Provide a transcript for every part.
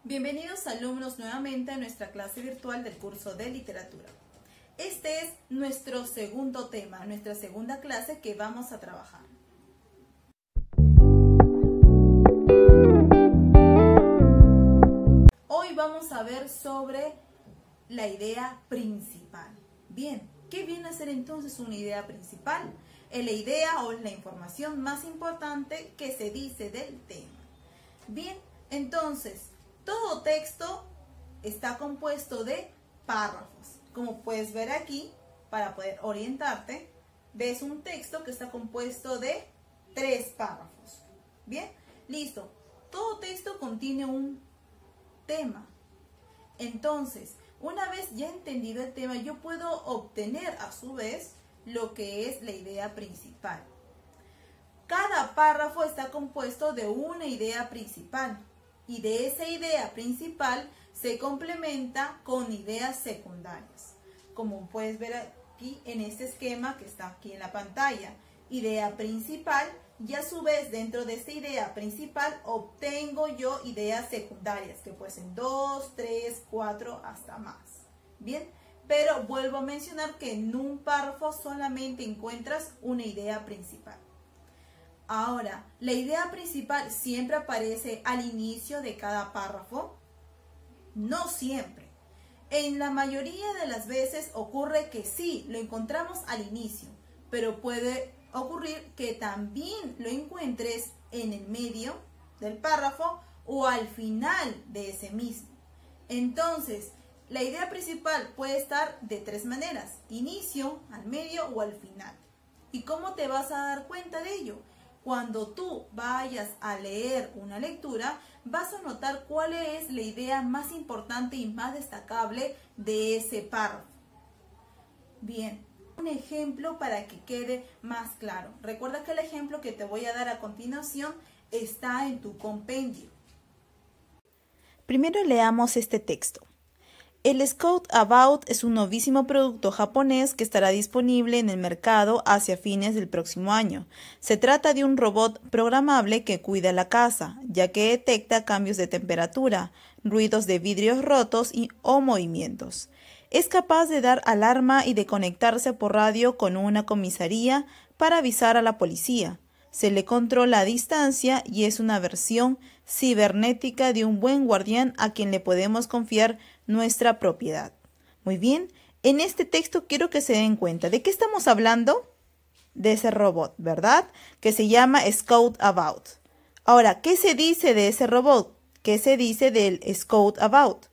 Bienvenidos alumnos nuevamente a nuestra clase virtual del curso de literatura. Este es nuestro segundo tema, nuestra segunda clase que vamos a trabajar. Hoy vamos a ver sobre la idea principal. Bien, ¿qué viene a ser entonces una idea principal? Es la idea o la información más importante que se dice del tema. Bien, entonces, todo texto está compuesto de párrafos. Como puedes ver aquí, para poder orientarte, ves un texto que está compuesto de 3 párrafos. Bien, listo. Todo texto contiene un tema. Entonces, una vez ya entendido el tema, yo puedo obtener a su vez lo que es la idea principal. Cada párrafo está compuesto de una idea principal. Y de esa idea principal se complementa con ideas secundarias. Como puedes ver aquí en este esquema que está aquí en la pantalla. Idea principal y a su vez dentro de esta idea principal obtengo yo ideas secundarias que pueden ser 2, 3, 4 hasta más. Bien, pero vuelvo a mencionar que en un párrafo solamente encuentras una idea principal. Ahora, ¿la idea principal siempre aparece al inicio de cada párrafo? No siempre. En la mayoría de las veces ocurre que sí, lo encontramos al inicio, pero puede ocurrir que también lo encuentres en el medio del párrafo o al final de ese mismo. Entonces, la idea principal puede estar de 3 maneras: inicio, al medio o al final. ¿Y cómo te vas a dar cuenta de ello? Cuando tú vayas a leer una lectura, vas a notar cuál es la idea más importante y más destacable de ese párrafo. Bien, un ejemplo para que quede más claro. Recuerda que el ejemplo que te voy a dar a continuación está en tu compendio. Primero leamos este texto. El Scout About es un novísimo producto japonés que estará disponible en el mercado hacia fines del próximo año. Se trata de un robot programable que cuida la casa, ya que detecta cambios de temperatura, ruidos de vidrios rotos o movimientos. Es capaz de dar alarma y de conectarse por radio con una comisaría para avisar a la policía. Se le controla a distancia y es una versión cibernética de un buen guardián a quien le podemos confiar nuestra propiedad. Muy bien, en este texto quiero que se den cuenta. ¿De qué estamos hablando? De ese robot, ¿verdad? Que se llama Scout About. Ahora, ¿qué se dice de ese robot? ¿Qué se dice del Scout About?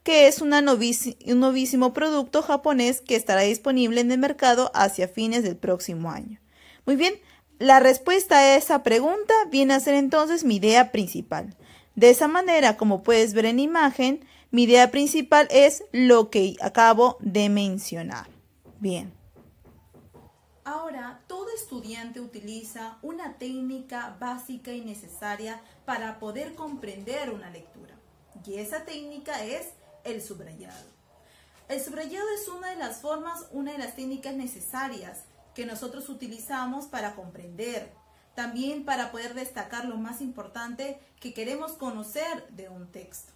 Que es un novísimo producto japonés que estará disponible en el mercado hacia fines del próximo año. Muy bien, la respuesta a esa pregunta viene a ser entonces mi idea principal. De esa manera, como puedes ver en imagen, mi idea principal es lo que acabo de mencionar. Bien. Ahora, todo estudiante utiliza una técnica básica y necesaria para poder comprender una lectura. Y esa técnica es el subrayado. El subrayado es una de las técnicas necesarias que nosotros utilizamos para comprender, también para poder destacar lo más importante que queremos conocer de un texto.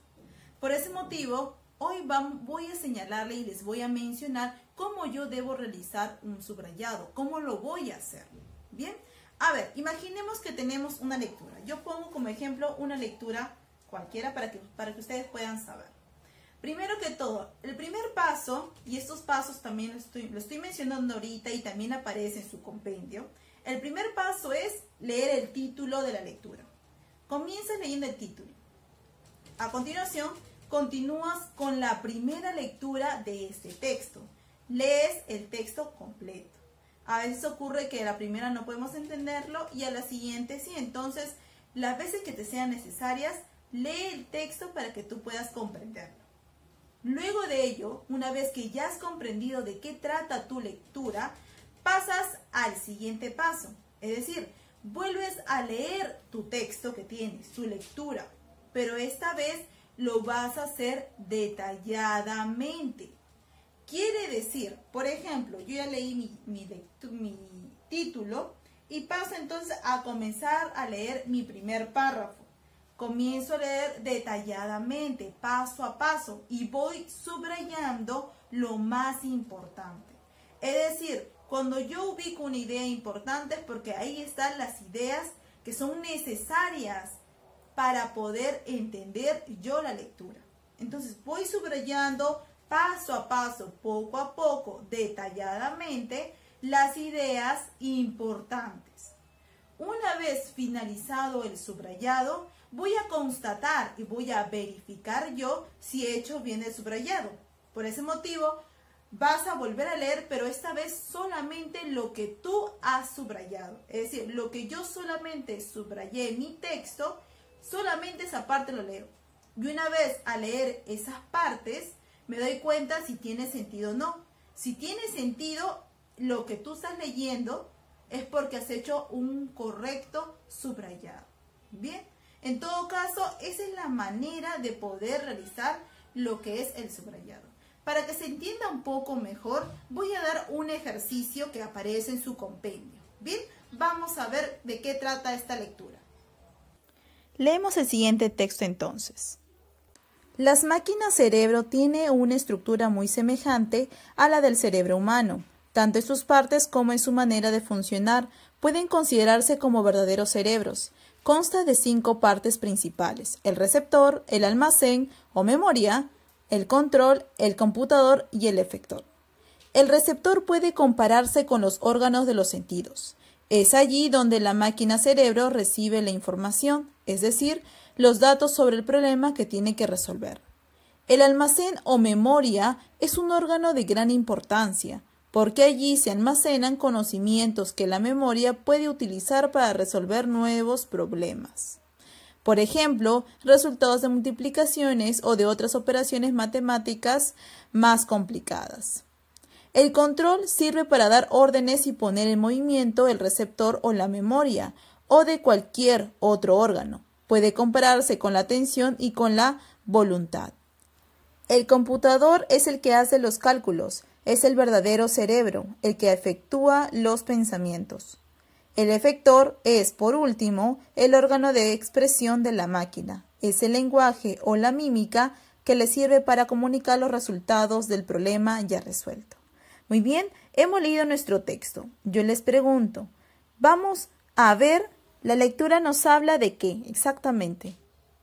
Por ese motivo, hoy voy a señalarle y les voy a mencionar cómo yo debo realizar un subrayado, cómo lo voy a hacer. Bien, a ver, imaginemos que tenemos una lectura. Yo pongo como ejemplo una lectura cualquiera para que ustedes puedan saber. Primero que todo, el primer paso, y estos pasos también lo estoy mencionando ahorita y también aparece en su compendio. El primer paso es leer el título de la lectura. Comienzas leyendo el título. A continuación, continúas con la primera lectura de este texto. Lees el texto completo. A veces ocurre que a la primera no podemos entenderlo y a la siguiente sí. Entonces, las veces que te sean necesarias, lee el texto para que tú puedas comprenderlo. Luego de ello, una vez que ya has comprendido de qué trata tu lectura, pasas al siguiente paso. Es decir, vuelves a leer tu texto que tienes, tu lectura, pero esta vez lo vas a hacer detalladamente. Quiere decir, por ejemplo, yo ya leí mi título y paso entonces a comenzar a leer mi primer párrafo. comienzo a leer detalladamente, paso a paso, y voy subrayando lo más importante. Es decir, cuando yo ubico una idea importante es porque ahí están las ideas que son necesarias para poder entender yo la lectura. Entonces voy subrayando paso a paso, poco a poco, detalladamente, las ideas importantes. Una vez finalizado el subrayado, voy a constatar y voy a verificar yo si he hecho bien el subrayado. Por ese motivo, vas a volver a leer, pero esta vez solamente lo que tú has subrayado. Es decir, lo que yo solamente subrayé en mi texto, solamente esa parte lo leo. Y una vez a leer esas partes, me doy cuenta si tiene sentido o no. Si tiene sentido lo que tú estás leyendo, es porque has hecho un correcto subrayado. Bien, en todo caso, esa es la manera de poder realizar lo que es el subrayado. Para que se entienda un poco mejor, voy a dar un ejercicio que aparece en su compendio. Bien, vamos a ver de qué trata esta lectura. Leemos el siguiente texto entonces. Las máquinas cerebro tienen una estructura muy semejante a la del cerebro humano. Tanto en sus partes como en su manera de funcionar pueden considerarse como verdaderos cerebros. Consta de 5 partes principales: el receptor, el almacén o memoria, el control, el computador y el efector. El receptor puede compararse con los órganos de los sentidos. Es allí donde la máquina cerebro recibe la información, es decir, los datos sobre el problema que tiene que resolver. El almacén o memoria es un órgano de gran importancia, porque allí se almacenan conocimientos que la memoria puede utilizar para resolver nuevos problemas. Por ejemplo, resultados de multiplicaciones o de otras operaciones matemáticas más complicadas. El control sirve para dar órdenes y poner en movimiento el receptor o la memoria, o de cualquier otro órgano. Puede compararse con la atención y con la voluntad. El computador es el que hace los cálculos, es el verdadero cerebro, el que efectúa los pensamientos. El efector es, por último, el órgano de expresión de la máquina. Es el lenguaje o la mímica que le sirve para comunicar los resultados del problema ya resuelto. Muy bien, hemos leído nuestro texto. Yo les pregunto, vamos a ver, la lectura nos habla de qué exactamente.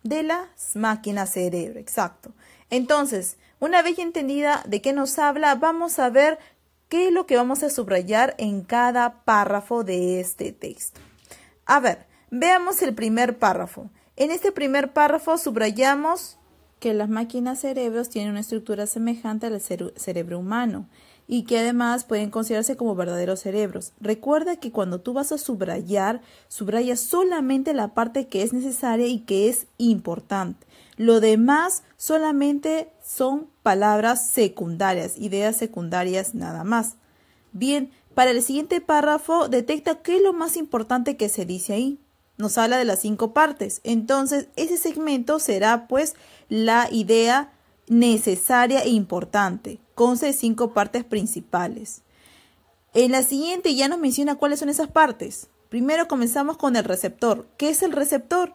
De las máquinas cerebro, exacto. Entonces, una vez entendida de qué nos habla, vamos a ver qué es lo que vamos a subrayar en cada párrafo de este texto. A ver, veamos el primer párrafo. En este primer párrafo subrayamos que las máquinas cerebros tienen una estructura semejante al cerebro humano y que además pueden considerarse como verdaderos cerebros. Recuerda que cuando tú vas a subrayas solamente la parte que es necesaria y que es importante. Lo demás solamente son palabras secundarias, ideas secundarias nada más. Bien, para el siguiente párrafo detecta qué es lo más importante que se dice ahí. Nos habla de las 5 partes. Entonces, ese segmento será pues la idea necesaria e importante. Consta de 5 partes principales. En la siguiente ya nos menciona cuáles son esas partes. Primero comenzamos con el receptor. ¿Qué es el receptor?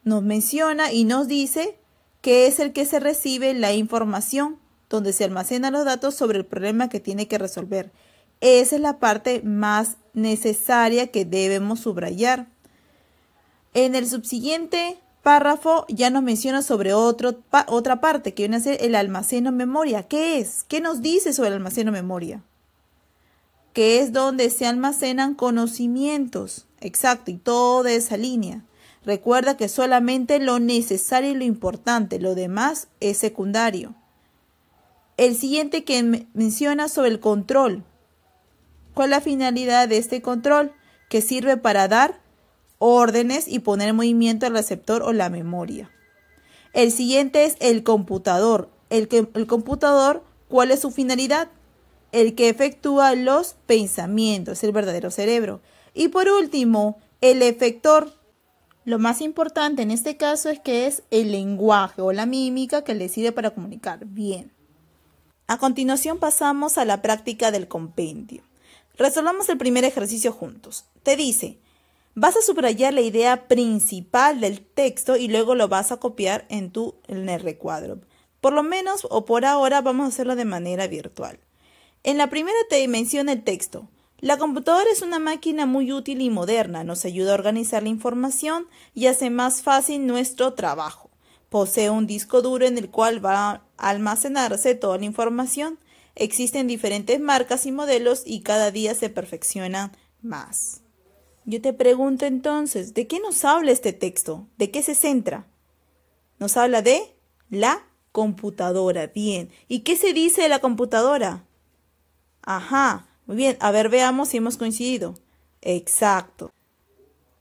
Nos menciona y nos dice que es el que se recibe la información, donde se almacenan los datos sobre el problema que tiene que resolver. Esa es la parte más necesaria que debemos subrayar. En el subsiguiente párrafo ya nos menciona sobre otra parte, que viene a ser el almacén o memoria. ¿Qué es? ¿Qué nos dice sobre el almacén o memoria? Que es donde se almacenan conocimientos. Exacto, y toda esa línea. Recuerda que solamente lo necesario y lo importante, lo demás es secundario. El siguiente que menciona sobre el control. ¿Cuál es la finalidad de este control? Que sirve para dar órdenes y poner en movimiento el receptor o la memoria. El siguiente es el computador. El computador, ¿cuál es su finalidad? El que efectúa los pensamientos, el verdadero cerebro. Y por último, el efector. Lo más importante en este caso es que es el lenguaje o la mímica que le sirve para comunicar. Bien. A continuación pasamos a la práctica del compendio. Resolvamos el primer ejercicio juntos. Te dice, Vas a subrayar la idea principal del texto y luego lo vas a copiar en el recuadro. Por lo menos o por ahora vamos a hacerlo de manera virtual. En la primera te menciona el texto. La computadora es una máquina muy útil y moderna, nos ayuda a organizar la información y hace más fácil nuestro trabajo. Posee un disco duro en el cual va a almacenarse toda la información. Existen diferentes marcas y modelos y cada día se perfeccionan más. Yo te pregunto entonces, ¿de qué nos habla este texto? ¿De qué se centra? Nos habla de la computadora. Bien. ¿Y qué se dice de la computadora? Ajá. Muy bien. A ver, veamos si hemos coincidido. Exacto.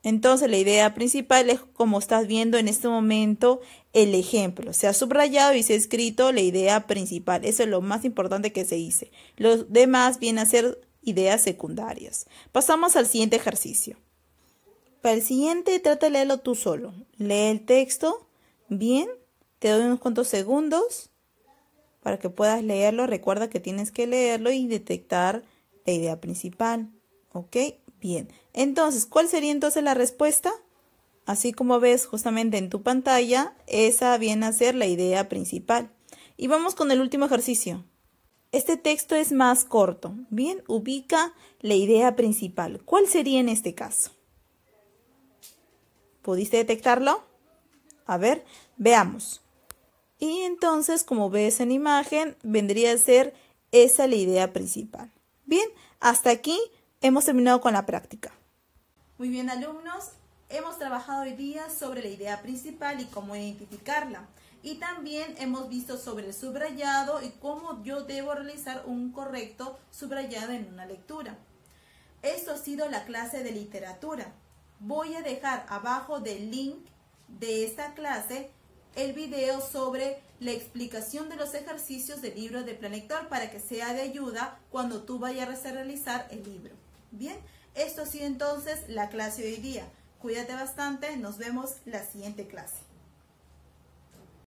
Entonces, la idea principal es, como estás viendo en este momento, el ejemplo. Se ha subrayado y se ha escrito la idea principal. Eso es lo más importante que se dice. Los demás vienen a ser ideas secundarias. Pasamos al siguiente ejercicio. Para el siguiente, trata de leerlo tú solo. Lee el texto. Bien. Te doy unos cuantos segundos para que puedas leerlo. Recuerda que tienes que leerlo y detectar la idea principal. ¿Ok? Bien. Entonces, ¿cuál sería entonces la respuesta? Así como ves justamente en tu pantalla, esa viene a ser la idea principal. Y vamos con el último ejercicio. Este texto es más corto. Bien, ubica la idea principal. ¿Cuál sería en este caso? ¿Pudiste detectarlo? A ver, veamos. Y entonces, como ves en imagen, vendría a ser esa la idea principal. Bien, hasta aquí hemos terminado con la práctica. Muy bien, alumnos, hemos trabajado hoy día sobre la idea principal y cómo identificarla. Y también hemos visto sobre el subrayado y cómo yo debo realizar un correcto subrayado en una lectura. Esto ha sido la clase de literatura. Voy a dejar abajo del link de esta clase el video sobre la explicación de los ejercicios del libro de Plan Lector para que sea de ayuda cuando tú vayas a realizar el libro. Bien, esto ha sido entonces la clase de hoy día. Cuídate bastante, nos vemos la siguiente clase.